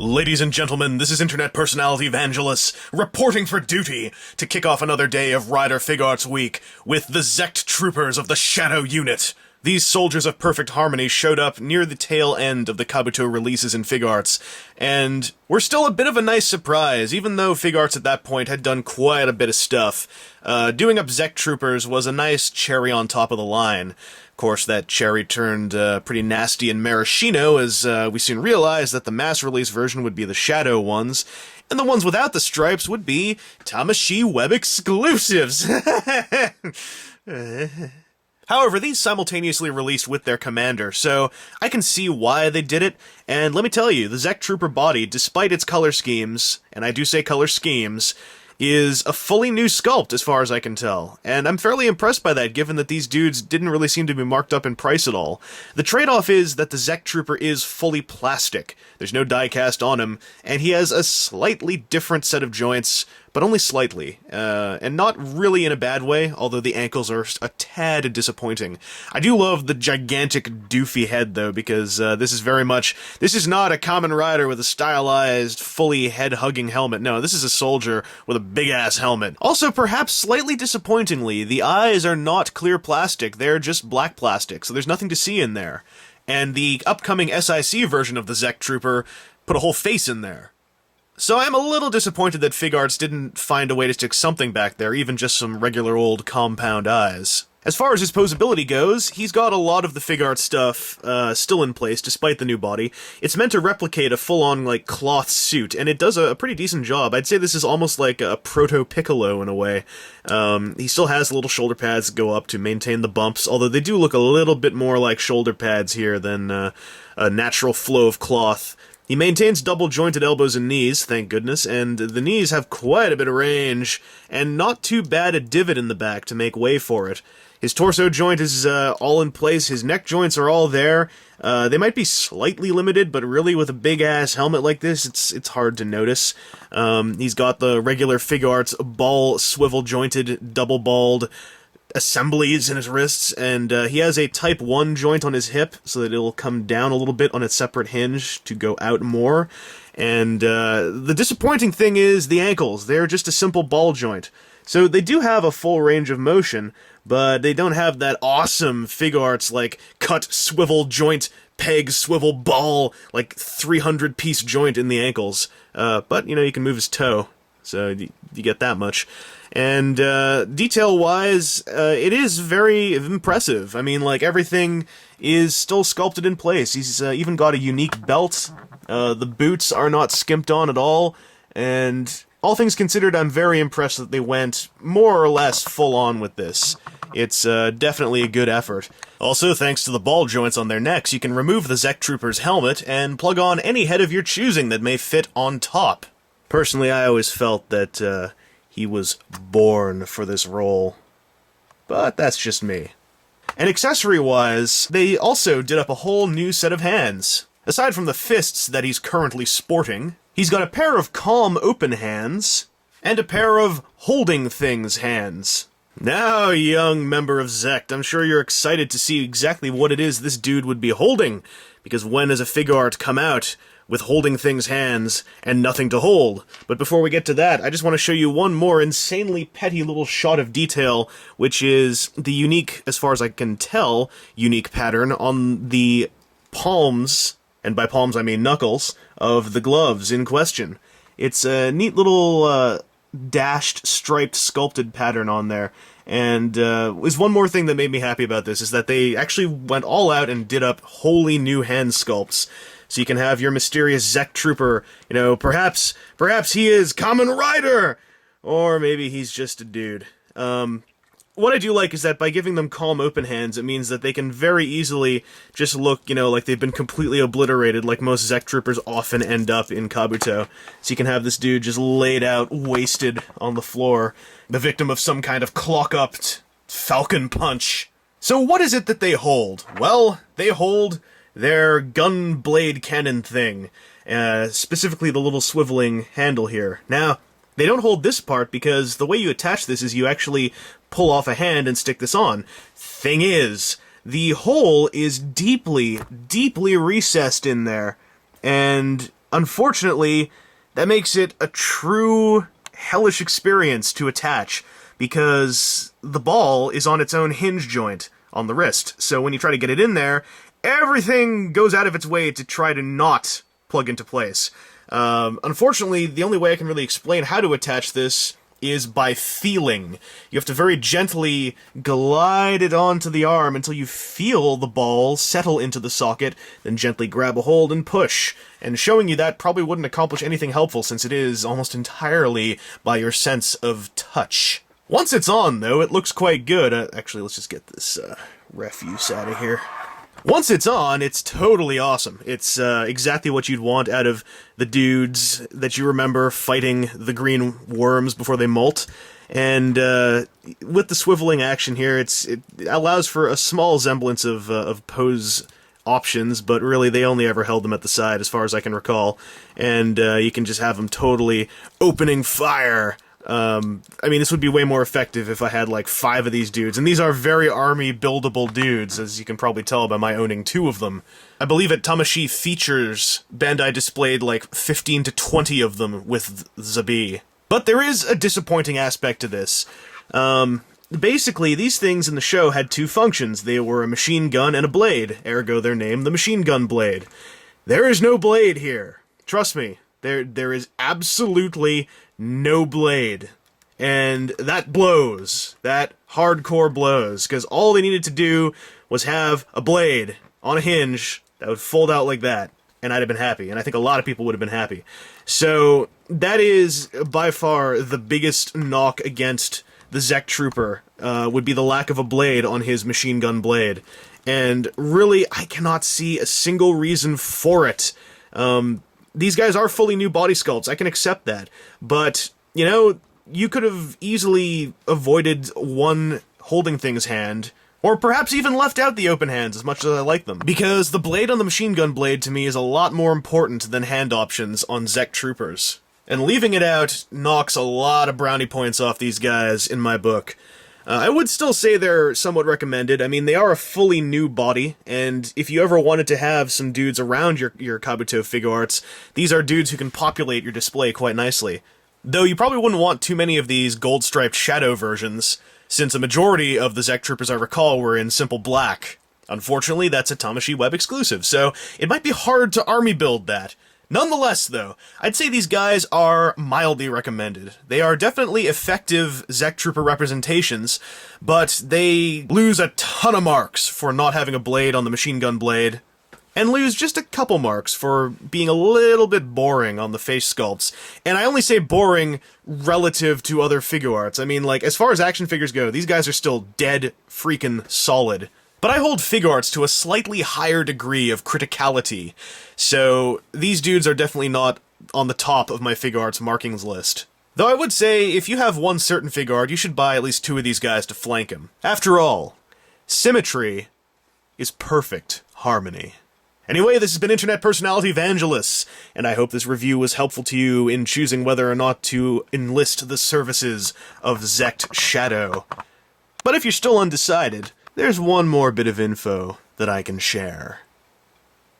Ladies and gentlemen, this is internet personality Vangelus, reporting for duty to kick off another day of Rider Figuarts week with the Sect Troopers of the Shadow Unit. These soldiers of perfect harmony showed up near the tail end of the Kabuto releases in Figuarts, and were still a bit of a nice surprise, even though Figuarts at that point had done quite a bit of stuff. Doing up Zect Troopers was a nice cherry on top of the line. Of course, that cherry turned pretty nasty and maraschino as we soon realized that the mass release version would be the Shadow ones, and the ones without the stripes would be Tamashii Web exclusives. However, these simultaneously released with their commander, so I can see why they did it, and let me tell you, the Sect Trooper body, despite its color schemes, and I do say color schemes, is a fully new sculpt as far as I can tell, and I'm fairly impressed by that given that these dudes didn't really seem to be marked up in price at all. The trade-off is that the Zect Trooper is fully plastic, there's no die-cast on him, and he has a slightly different set of joints, but only slightly, and not really in a bad way, although the ankles are a tad disappointing. I do love the gigantic doofy head, though, because this is not a common rider with a stylized, fully head-hugging helmet. No, this is a soldier with a big-ass helmet. Also, perhaps slightly disappointingly, the eyes are not clear plastic, they're just black plastic, so there's nothing to see in there. And the upcoming SIC version of the Zect Trooper put a whole face in there. So I'm a little disappointed that Figuarts didn't find a way to stick something back there, even just some regular old compound eyes. As far as his posability goes, he's got a lot of the Figuarts stuff still in place, despite the new body. It's meant to replicate a full-on, cloth suit, and it does a pretty decent job. I'd say this is almost like a proto-Piccolo in a way. He still has little shoulder pads that go up to maintain the bumps, although they do look a little bit more like shoulder pads here than a natural flow of cloth. He maintains double-jointed elbows and knees, thank goodness, and the knees have quite a bit of range, and not too bad a divot in the back to make way for it. His torso joint is all in place, his neck joints are all there. They might be slightly limited, but really with a big-ass helmet like this, it's hard to notice. He's got the regular Figuarts ball swivel-jointed, double-balled assemblies in his wrists, and he has a Type 1 joint on his hip, so that it'll come down a little bit on its separate hinge to go out more. And the disappointing thing is the ankles. They're just a simple ball joint. So they do have a full range of motion, but they don't have that awesome Figuarts, cut, swivel, joint, peg, swivel, ball, 300-piece joint in the ankles. But, you can move his toe, so you get that much. And detail-wise, it is very impressive. I mean, everything is still sculpted in place. He's even got a unique belt. The boots are not skimped on at all. And all things considered, I'm very impressed that they went more or less full-on with this. It's definitely a good effort. Also, thanks to the ball joints on their necks, you can remove the Zect Trooper's helmet and plug on any head of your choosing that may fit on top. Personally, I always felt that he was born for this role. But that's just me. And accessory-wise, they also did up a whole new set of hands. Aside from the fists that he's currently sporting, he's got a pair of calm open hands, and a pair of holding things hands. Now, young member of ZECT, I'm sure you're excited to see exactly what it is this dude would be holding, because when does a Figuart come out with holding things hands and nothing to hold? But before we get to that, I just want to show you one more insanely petty little shot of detail, which is the unique, as far as I can tell, unique pattern on the palms, and by palms I mean knuckles, of the gloves in question. It's a neat little dashed, striped, sculpted pattern on there. And is one more thing that made me happy about this, is that they actually went all out and did up wholly new hand sculpts. So you can have your mysterious Zect Trooper, perhaps he is Kamen Rider! Or maybe he's just a dude. What I do like is that by giving them calm open hands, it means that they can very easily just look, like they've been completely obliterated, like most Zect Troopers often end up in Kabuto. So you can have this dude just laid out, wasted on the floor, the victim of some kind of clock-upped falcon punch. So what is it that they hold? Well, they hold their gun blade cannon thing, specifically the little swiveling handle here. Now, they don't hold this part because the way you attach this is you actually pull off a hand and stick this on. Thing is, the hole is deeply, deeply recessed in there, and unfortunately, that makes it a true hellish experience to attach, because the ball is on its own hinge joint on the wrist. So when you try to get it in there, everything goes out of its way to try to not plug into place. Unfortunately, the only way I can really explain how to attach this is by feeling. You have to very gently glide it onto the arm until you feel the ball settle into the socket, then gently grab a hold and push. And showing you that probably wouldn't accomplish anything helpful, since it is almost entirely by your sense of touch. Once it's on, though, it looks quite good. Actually, let's just get this refuse out of here. Once it's on, it's totally awesome. It's exactly what you'd want out of the dudes that you remember fighting the green worms before they molt. And with the swiveling action here, it allows for a small semblance of pose options, but really they only ever held them at the side as far as I can recall. And you can just have them totally opening fire. I mean, this would be way more effective if I had like 5 of these dudes, and these are very army buildable dudes, as you can probably tell by my owning 2 of them. I believe at Tamashii Features, Bandai displayed like 15 to 20 of them with Zabi. But there is a disappointing aspect to this. Basically, these things in the show had 2 functions. They were a machine gun and a blade, ergo their name, the machine gun blade. There is no blade here. Trust me, there is absolutely no blade. And that blows. That hardcore blows. Because all they needed to do was have a blade on a hinge that would fold out like that. And I'd have been happy. And I think a lot of people would have been happy. So, that is by far the biggest knock against the Zect Trooper, would be the lack of a blade on his machine gun blade. And really, I cannot see a single reason for it. These guys are fully new body sculpts, I can accept that. But, you know, you could have easily avoided one holding things hand, or perhaps even left out the open hands as much as I like them. Because the blade on the machine gun blade to me is a lot more important than hand options on Zect Troopers. And leaving it out knocks a lot of brownie points off these guys in my book. I would still say they're somewhat recommended. I mean, they are a fully new body, and if you ever wanted to have some dudes around your Kabuto Figuarts, these are dudes who can populate your display quite nicely. Though you probably wouldn't want too many of these gold-striped shadow versions, since a majority of the Zect Troopers I recall were in simple black. Unfortunately, that's a Tamashii Web exclusive, so it might be hard to army build that. Nonetheless, though, I'd say these guys are mildly recommended. They are definitely effective Zect Trooper representations, but they lose a ton of marks for not having a blade on the machine gun blade, and lose just a couple marks for being a little bit boring on the face sculpts. And I only say boring relative to other Figuarts. I mean, like, as far as action figures go, these guys are still dead freaking solid. But I hold Figuarts to a slightly higher degree of criticality, so these dudes are definitely not on the top of my Figuarts markings list. Though I would say, if you have one certain Figuart, you should buy at least 2 of these guys to flank him. After all, symmetry is perfect harmony. Anyway, this has been Internet Personality Vangelus, and I hope this review was helpful to you in choosing whether or not to enlist the services of Zect Shadow. But if you're still undecided, there's one more bit of info that I can share.